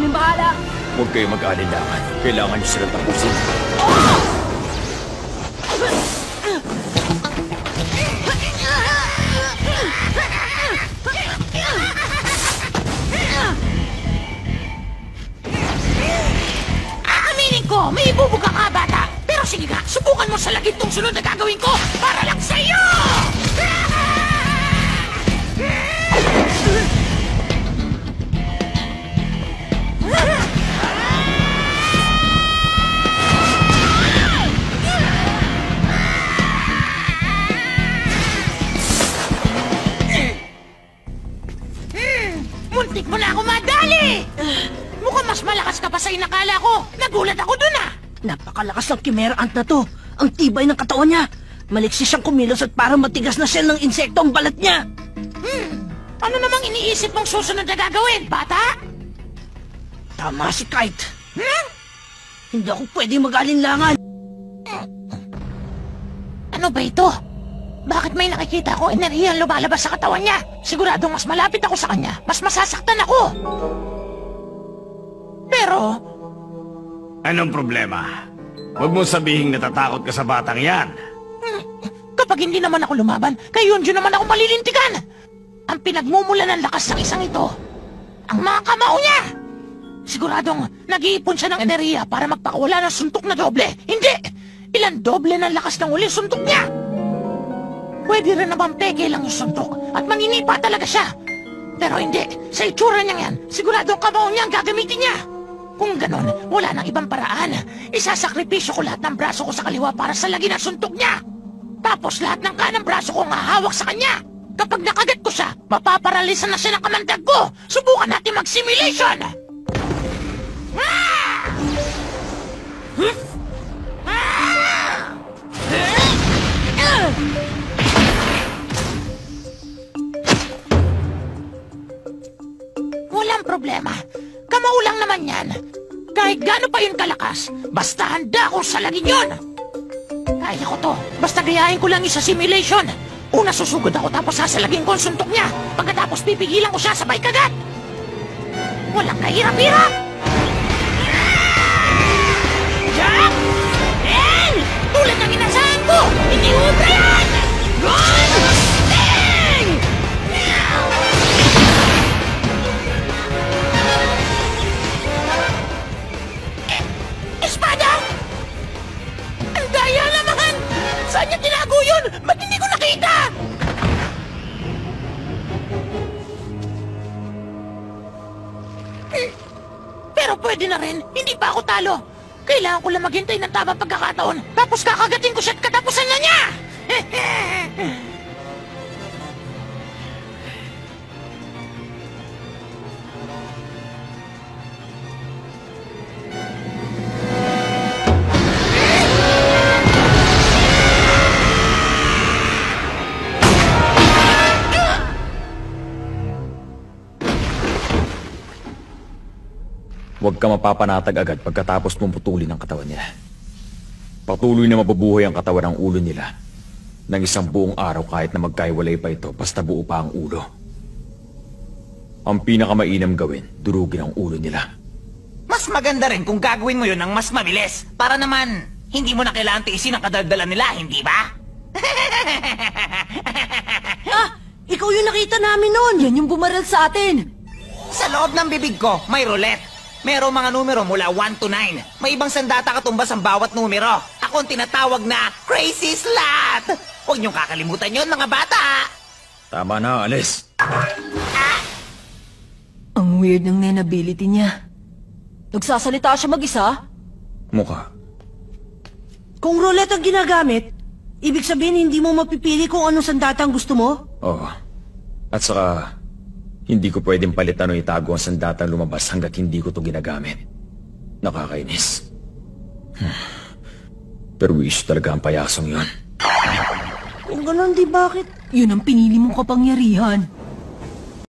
kaming bahala. Huwag kayo mag-alinlangan. Kailangan niyo silang tapusin. Aaminin ko, may ibubuga ka, bata. Pero sige nga, subukan mo sa lagit tong sunod na gagawin ko para lang sa'yo! Muntik mo na ako madali! Mukhang mas malakas ka pa sa inakala ko. Nagulat ako dun ah! Napakalakas ng Chimera Ant na to. Ang tibay ng katawan niya. Maliksi siyang kumilos at parang matigas na shell ng insekto ang balat niya. Ano namang iniisip mong susunod na gagawin, bata? Tama si Kite. Hindi ako pwedeng mag-alinlangan. Ano ba ito? Bakit may nakikita ko enerhiyang lumalabas sa katawan niya? Siguradong mas malapit ako sa kanya, mas masasaktan ako. Pero... Anong problema? Huwag mong sabihing natatakot ka sa batang yan. Kapag hindi naman ako lumaban, kay Yunju naman ako malilintikan. Ang pinagmumula ng lakas ng isang ito, ang mga kamao niya. Siguradong nag-iipon siya ng enerhiya para magpakawala ng suntok na doble. Hindi! Ilan doble ng lakas ng uling suntok niya. Pwede rin naman peke lang yung suntok at maninipa talaga siya. Pero hindi, sa itsura niya yan, siguradong kamao niya ang gagamitin niya. Kung ganon, wala nang ibang paraan. Isasakripisyo ko lahat ng braso ko sa kaliwa para salagin ang suntok niya. Tapos lahat ng kanang braso ko nga hawak sa kanya. Kapag nakagat ko siya, mapaparalisa na siya ng kamandag ko. Subukan natin mag-simulation. Walang problema. Kamao lang naman yan. Kahit gaano pa yun kalakas, basta handa akong salagin yun. Kaya ko to. Basta gayahin ko lang yung sa simulation. Una susugod ako tapos sasalagin ko ang suntok niya. Pagkatapos pipigilan ko siya sabay kagat. Walang kahirap-hirap. Jack! El! Tulad ng inasahan ko! Hindi ubra yan! Run! Ding! Espada! Ang daya naman! Saan niya tinago yun? Ba't hindi ko nakita? Pero pwede na rin. Hindi pa ako talo. Kailangan ko lang maghintay ng tamang pagkakataon. Tapos kakagatin ko siya at katapusan na niya! Huwag ka mapapanatag agad pagkatapos mong putulin ang katawan niya. Patuloy na mabubuhay ang katawan ng ulo nila ng isang buong araw kahit na magkaiwalay pa ito basta buo pa ang ulo. Ang pinakamainam gawin, durugin ang ulo nila. Mas maganda rin kung gagawin mo yun ng mas mabilis para naman hindi mo na kailangan tiisin ang kadaldalan nila, hindi ba? Ikaw yung nakita namin noon. Yan yung bumaril sa atin. Sa loob ng bibig ko, may roulette. Merong mga numero mula 1 to 9. May ibang sandata katumbas ang bawat numero. Ako ang tinatawag na Crazy Slot! Huwag niyong kakalimutan yon, mga bata! Tama na, alis. Ang weird ng nenability niya. Nagsasalita siya mag-isa? Mukha. Kung roulette ang ginagamit, ibig sabihin hindi mo mapipili kung anong sandata ang gusto mo? Oo. At saka, hindi ko pwedeng palitan o itago ang sandatang lumabas hanggat hindi ko to ginagamit. Nakakainis. Pero wish talaga ang payasong yun. Kung ganon, di bakit? Yun ang pinili mong kapangyarihan.